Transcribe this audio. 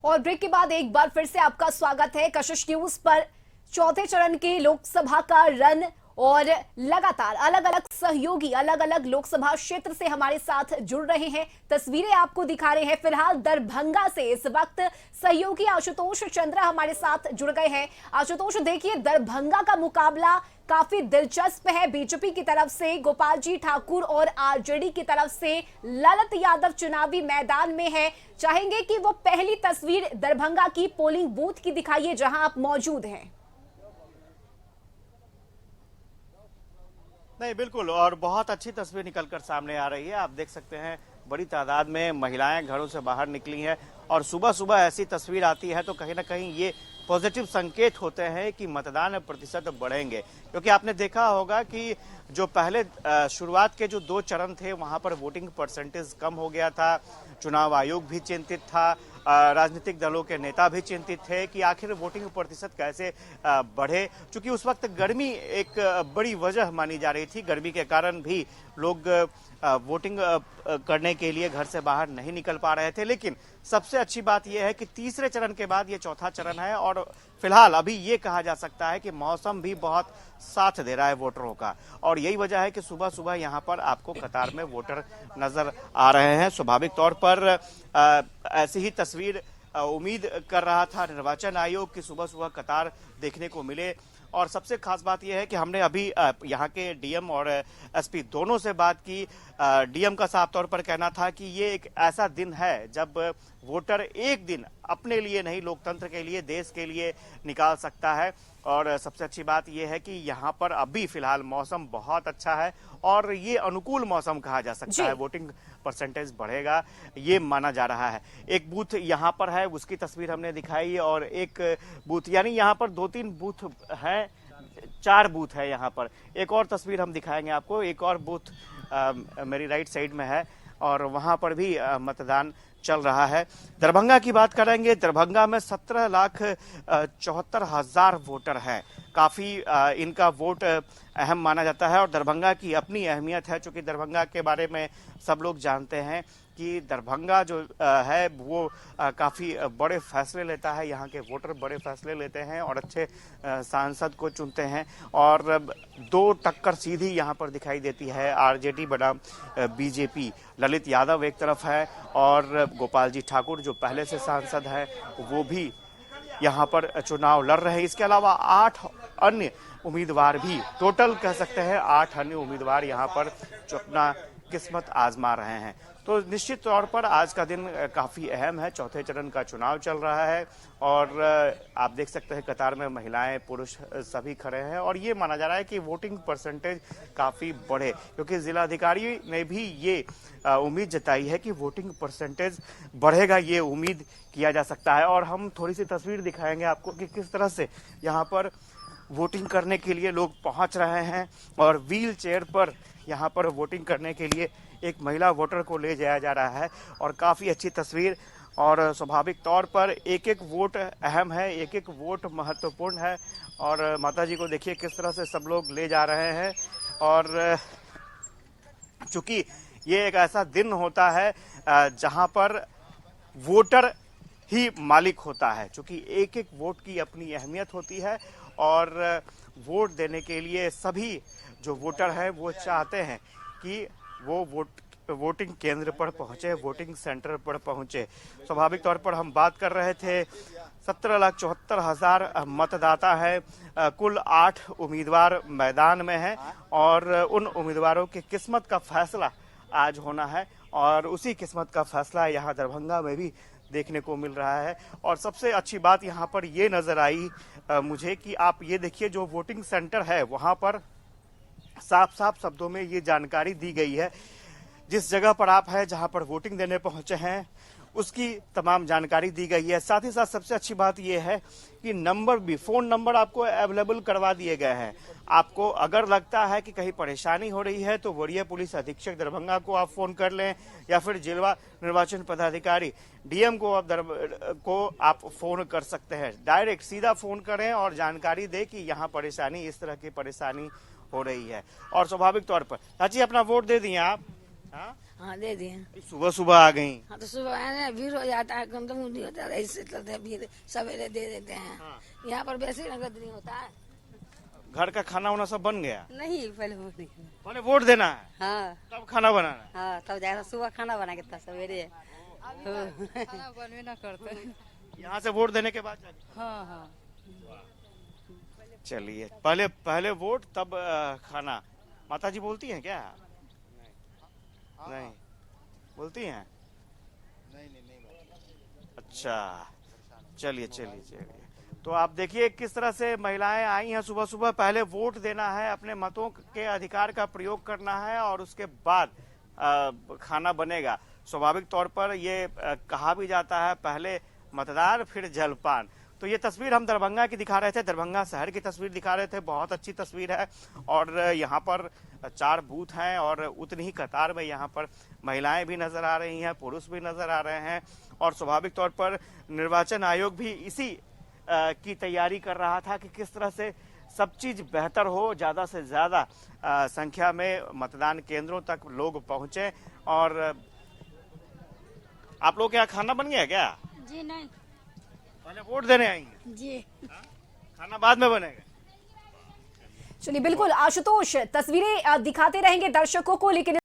और ब्रेक के बाद एक बार फिर से आपका स्वागत है कशिश न्यूज पर। चौथे चरण की लोकसभा का रन और लगातार अलग अलग सहयोगी अलग अलग लोकसभा क्षेत्र से हमारे साथ जुड़ रहे हैं। तस्वीरें आपको दिखा रहे हैं। फिलहाल दरभंगा से इस वक्त सहयोगी आशुतोष चंद्रा हमारे साथ जुड़ गए हैं। आशुतोष, देखिए दरभंगा का मुकाबला काफी दिलचस्प है। बीजेपी की तरफ से गोपाल जी ठाकुर और आरजेडी की तरफ से ललित यादव चुनावी मैदान में है। चाहेंगे कि वो पहली तस्वीर दरभंगा की पोलिंग बूथ की दिखाइए जहां आप मौजूद हैं। नहीं, बिल्कुल, और बहुत अच्छी तस्वीर निकलकर सामने आ रही है। आप देख सकते हैं बड़ी तादाद में महिलाएं घरों से बाहर निकली हैं और सुबह सुबह ऐसी तस्वीर आती है तो कहीं ना कहीं ये पॉजिटिव संकेत होते हैं कि मतदान प्रतिशत बढ़ेंगे। क्योंकि आपने देखा होगा कि जो पहले शुरुआत के जो 2 चरण थे वहां पर वोटिंग परसेंटेज कम हो गया था। चुनाव आयोग भी चिंतित था, राजनीतिक दलों के नेता भी चिंतित थे कि आखिर वोटिंग प्रतिशत कैसे बढ़े। चूंकि उस वक्त गर्मी एक बड़ी वजह मानी जा रही थी, गर्मी के कारण भी लोग वोटिंग करने के लिए घर से बाहर नहीं निकल पा रहे थे। लेकिन सबसे अच्छी बात यह है कि तीसरे चरण के बाद ये चौथा चरण है और फिलहाल अभी ये कहा जा सकता है कि मौसम भी बहुत साथ दे रहा है वोटरों का, और यही वजह है कि सुबह सुबह यहाँ पर आपको कतार में वोटर नजर आ रहे हैं। स्वाभाविक तौर पर ऐसी ही तस्वीर उम्मीद कर रहा था निर्वाचन आयोग की सुबह सुबह कतार देखने को मिले। और सबसे खास बात यह है कि हमने अभी यहाँ के डीएम और एसपी दोनों से बात की। डीएम का साफ तौर पर कहना था कि ये एक ऐसा दिन है जब वोटर एक दिन अपने लिए नहीं, लोकतंत्र के लिए, देश के लिए निकाल सकता है। और सबसे अच्छी बात यह है कि यहाँ पर अभी फिलहाल मौसम बहुत अच्छा है और ये अनुकूल मौसम कहा जा सकता है। वोटिंग परसेंटेज बढ़ेगा ये माना जा रहा है। एक बूथ यहाँ पर है, उसकी तस्वीर हमने दिखाई, और एक बूथ यानी यहाँ पर 2-3 बूथ है, 4 बूथ है यहाँ पर। एक और तस्वीर हम दिखाएंगे आपको। एक और बूथ मेरी राइट साइड में है और वहां पर भी मतदान चल रहा है। दरभंगा की बात करेंगे। दरभंगा में 17,74,000 वोटर हैं। काफी इनका वोट अहम माना जाता है और दरभंगा की अपनी अहमियत है, चूंकि दरभंगा के बारे में सब लोग जानते हैं कि दरभंगा जो है वो काफी बड़े फैसले लेता है। यहाँ के वोटर बड़े फैसले लेते हैं और अच्छे सांसद को चुनते हैं। और 2 टक्कर सीधी यहाँ पर दिखाई देती है, आरजेडी बनाम बीजेपी। ललित यादव एक तरफ है और गोपाल जी ठाकुर जो पहले से सांसद है वो भी यहाँ पर चुनाव लड़ रहे हैं। इसके अलावा 8 अन्य उम्मीदवार भी, टोटल कह सकते हैं 8 अन्य उम्मीदवार यहाँ पर जो अपना किस्मत आजमा रहे हैं। तो निश्चित तौर पर आज का दिन काफी अहम है। चौथे चरण का चुनाव चल रहा है और आप देख सकते हैं कतार में महिलाएं पुरुष सभी खड़े हैं और ये माना जा रहा है कि वोटिंग परसेंटेज काफी बढ़े, क्योंकि जिलाधिकारी ने भी ये उम्मीद जताई है कि वोटिंग परसेंटेज बढ़ेगा। ये उम्मीद किया जा सकता है। और हम थोड़ी सी तस्वीर दिखाएंगे आपको कि किस तरह से यहाँ पर वोटिंग करने के लिए लोग पहुंच रहे हैं और व्हील चेयर पर यहाँ पर वोटिंग करने के लिए एक महिला वोटर को ले जाया जा रहा है। और काफ़ी अच्छी तस्वीर, और स्वाभाविक तौर पर एक एक वोट अहम है, एक एक वोट महत्वपूर्ण है। और माता जी को देखिए किस तरह से सब लोग ले जा रहे हैं। और चूंकि ये एक ऐसा दिन होता है जहां पर वोटर ही मालिक होता है, चूंकि एक एक वोट की अपनी अहमियत होती है और वोट देने के लिए सभी जो वोटर हैं वो चाहते हैं कि वो वोटिंग केंद्र पर पहुंचे, वोटिंग सेंटर पर पहुंचे। स्वाभाविक तौर पर हम बात कर रहे थे 17,74,000 मतदाता है, कुल 8 उम्मीदवार मैदान में हैं और उन उम्मीदवारों की किस्मत का फैसला आज होना है और उसी किस्मत का फैसला यहाँ दरभंगा में भी देखने को मिल रहा है। और सबसे अच्छी बात यहाँ पर ये नजर आई मुझे कि आप ये देखिए जो वोटिंग सेंटर है वहां पर साफ साफ शब्दों में ये जानकारी दी गई है, जिस जगह पर आप हैं, जहां पर वोटिंग देने पहुंचे हैं, उसकी तमाम जानकारी दी गई है। साथ ही साथ सबसे अच्छी बात यह है कि नंबर भी, फोन नंबर आपको अवेलेबल करवा दिए गए हैं। आपको अगर लगता है कि कहीं परेशानी हो रही है तो वरीय पुलिस अधीक्षक दरभंगा को आप फोन कर लें या फिर जिला निर्वाचन पदाधिकारी डीएम को आप फोन कर सकते हैं। डायरेक्ट सीधा फोन करें और जानकारी दें कि यहाँ परेशानी, इस तरह की परेशानी हो रही है। और स्वाभाविक तौर पर चाची अपना वोट दे दिए आप? हाँ, हाँ दे दिए। सुबह सुबह आ गई। हाँ तो सुबह आने भीड़ हो जाता है, गंदम नहीं होता है, ऐसे चलते हैं भीड़, सवेरे दे देते हैं। यहाँ पर वैसे नगद नहीं होता है। घर का खाना वाना सब बन गया? नहीं पहले वोट नहीं किया। पहले वोट देना है हाँ तब खाना बनाना है। हाँ तब जाकर सुबह खाना बना के था सवेरे। खाना बनवे ना करते। यहाँ से वोट देने के बाद जाके? हाँ हाँ। चलिए, पहले पहले वोट तब खाना। माता जी बोलती हैं क्या? नहीं बोलती हैं? अच्छा, चलिए चलिए चलिए। तो आप देखिए किस तरह से महिलाएं आई हैं सुबह सुबह। पहले वोट देना है, अपने मतों के अधिकार का प्रयोग करना है और उसके बाद खाना बनेगा। स्वाभाविक तौर पर ये कहा भी जाता है पहले मतदान फिर जलपान। तो ये तस्वीर हम दरभंगा की दिखा रहे थे, दरभंगा शहर की तस्वीर दिखा रहे थे। बहुत अच्छी तस्वीर है और यहाँ पर 4 बूथ हैं और उतनी ही कतार में यहाँ पर महिलाएं भी नजर आ रही हैं, पुरुष भी नजर आ रहे हैं। और स्वाभाविक तौर पर निर्वाचन आयोग भी इसी की तैयारी कर रहा था कि किस तरह से सब चीज बेहतर हो, ज्यादा से ज्यादा संख्या में मतदान केंद्रों तक लोग पहुंचे। और आप लोग के यहाँ खाना बन गया क्या? जी नहीं। पहले वोट देने आएंगे? जी। खाना बाद में बनेगा। चलिए बिल्कुल आशुतोष, तस्वीरें दिखाते रहेंगे दर्शकों को, लेकिन